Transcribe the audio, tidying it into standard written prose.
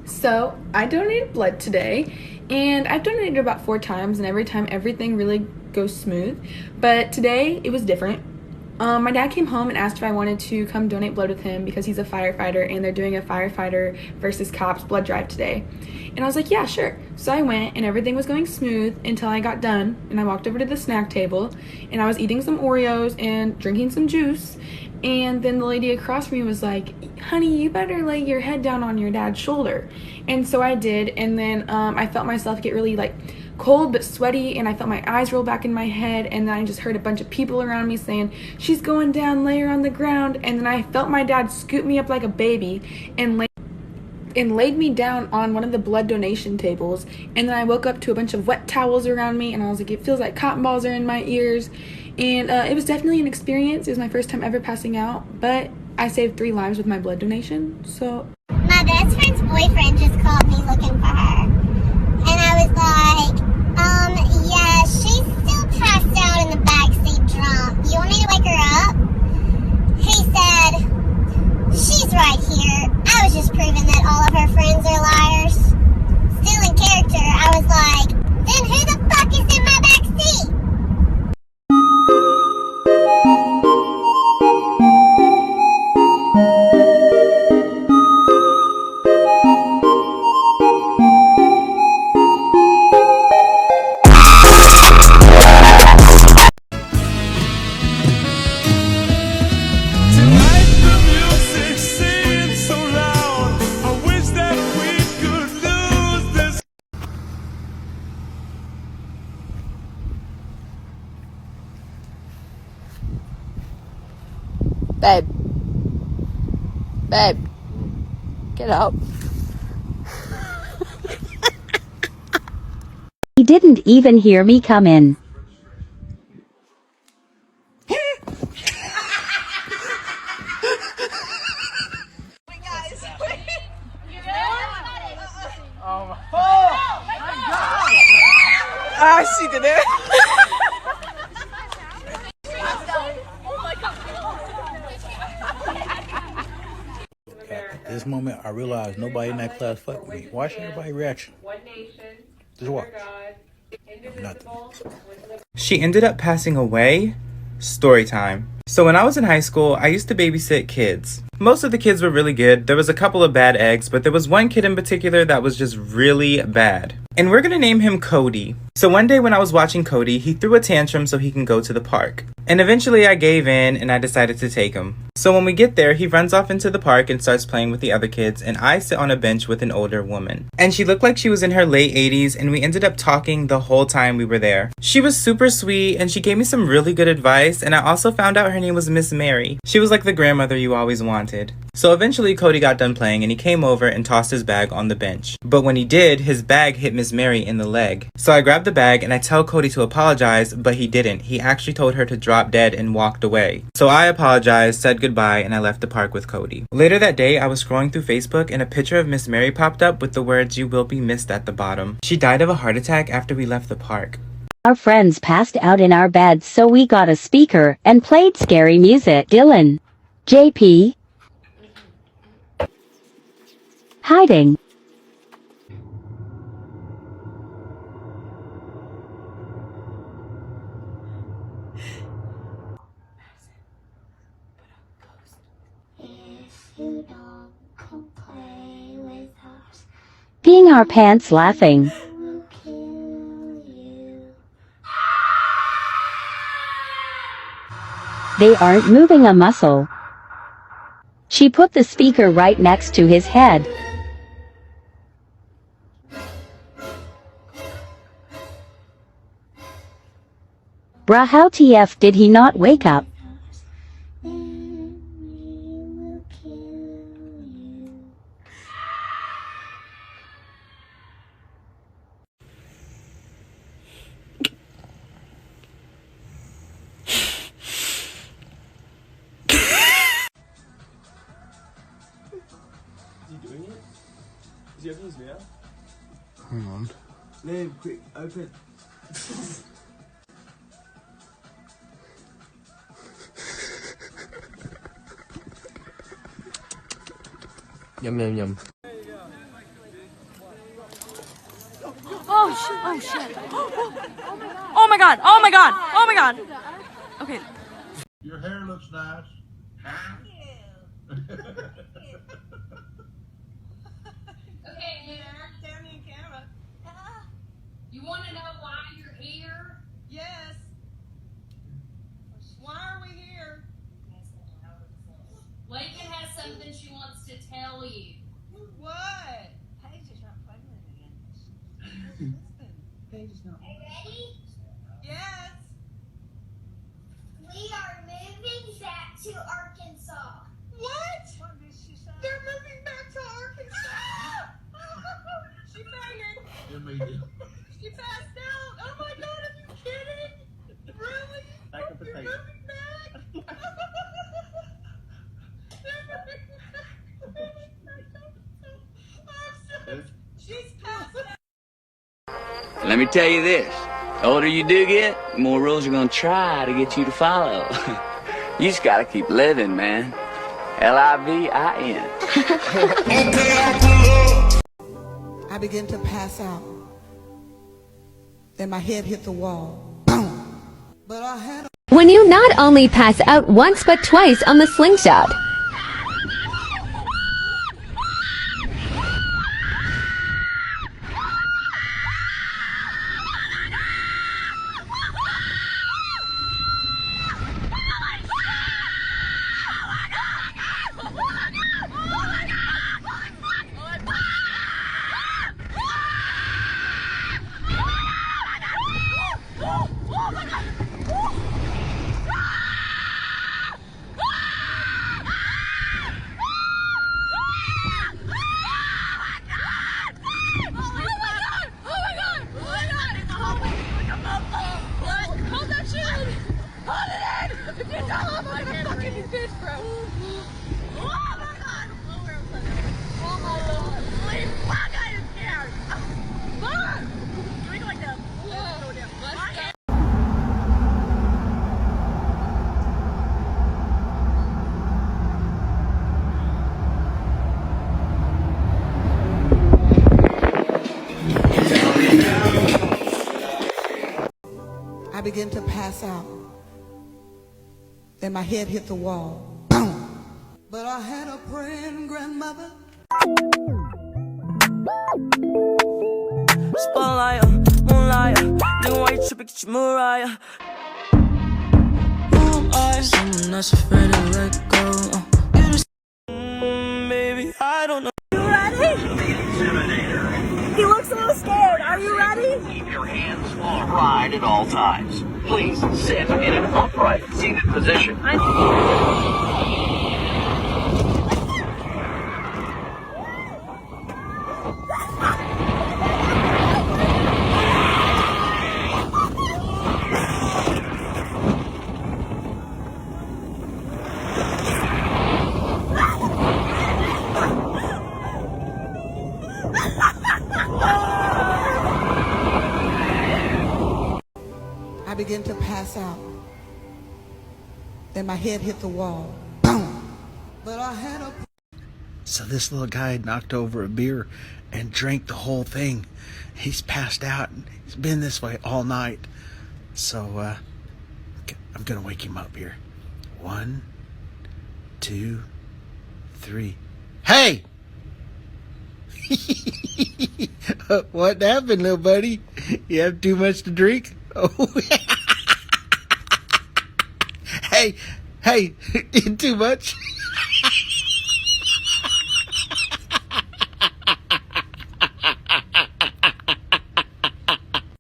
So I donated blood today, and I've donated about 4 times, and every time everything really goes smooth. But today it was different. My dad came home and asked if I wanted to come donate blood with him because he's a firefighter and they're doing a firefighter versus cops blood drive today. And I was like, yeah, sure. So I went and everything was going smooth until I got done and I walked over to the snack table and I was eating some Oreos and drinking some juice. And then the lady across from me was like, honey, you better lay your head down on your dad's shoulder. And so I did. And then I felt myself get really cold but sweaty, and I felt my eyes roll back in my head, and then I just heard a bunch of people around me saying, she's going down, lay her on the ground. And then I felt my dad scoop me up like a baby and laid me down on one of the blood donation tables. And then I woke up to a bunch of wet towels around me, and I was like, it feels like cotton balls are in my ears. And it was definitely an experience. It was my first time ever passing out, but I saved 3 lives with my blood donation. So my best friend's boyfriend just called me looking for her, and I was like, yeah, she's still passed out in the backseat drunk. You want me to wake her up? He said, she's right here. I was just proving that all of her friends are liars. Still in character, I was like, then who the fuck is in my backseat? Babe. Babe. Get up. He didn't even hear me come in. Ah, she did it. At this moment, I realize nobody in that class fuck with me. Watch everybody's reaction. Just watch. Nothing. She ended up passing away? Story time. So when I was in high school, I used to babysit kids. Most of the kids were really good. There was a couple of bad eggs, but there was one kid in particular that was just really bad. And we're gonna name him Cody. So one day when I was watching Cody, he threw a tantrum so he can go to the park. And eventually I gave in and I decided to take him. So when we get there, he runs off into the park and starts playing with the other kids, and I sit on a bench with an older woman. And she looked like she was in her late 80s, and we ended up talking the whole time we were there. She was super sweet, and she gave me some really good advice, and I also found out her name was Miss Mary. She was like the grandmother you always wanted. So eventually Cody got done playing, and he came over and tossed his bag on the bench. But when he did, his bag hit Miss Mary in the leg. So I grabbed the bag, and I tell Cody to apologize, but he didn't. He actually told her to drop dead and walked away. So I apologized, said goodbye, and I left the park with Cody. Later that day, I was scrolling through Facebook and a picture of Miss Mary popped up with the words, "You will be missed" at the bottom. She died of a heart attack after we left the park. Our friends passed out in our beds, so we got a speaker and played scary music. Dylan. JP. Hiding. Peeing our pants laughing. They aren't moving a muscle. She put the speaker right next to his head. Bruh, how TF did he not wake up? Is he opening his mouth? Hang on. Liam, quick, open. Yum, yum, yum. Oh shit. Oh my god. Oh my god. Oh my god. Okay. Your hair looks nice. Okay, Tammy and Kara. You want to know why you're here? Yes. Why are we here? Lincoln has something she wants to tell you. What? Paige is not pregnant again. Paige is not. Are you ready? Yes. We are moving back to Arkansas. What? What did she say? They're moving back to Arkansas. She fainted. She passed out. Oh my god, are you kidding? Really? You're moving back? She's passed out. Let me tell you this. The older you do get, the more rules are gonna try to get you to follow. You just gotta keep living, man. L-I-V-I-N. I began to pass out. Then my head hit the wall. Boom. But I had a When you not only pass out once but twice on the slingshot. I began to pass out. Then my head hit the wall. Boom. But I had a praying grandmother. Spotlight, moonlight, then why you tripping, get your Mariah? Who am I? Someone that's afraid to let go. You just, baby, I don't know. You ready? He looks a little scared. Are you ready? Keep your hands on ride at all times. Please sit in an upright seated position. I began to pass out. Then my head hit the wall. Boom. But I had a... So this little guy knocked over a beer and drank the whole thing. He's passed out and he's been this way all night. So I'm gonna wake him up here. 1, 2, 3. Hey! What happened, little buddy? You have too much to drink? Oh. Hey, too much?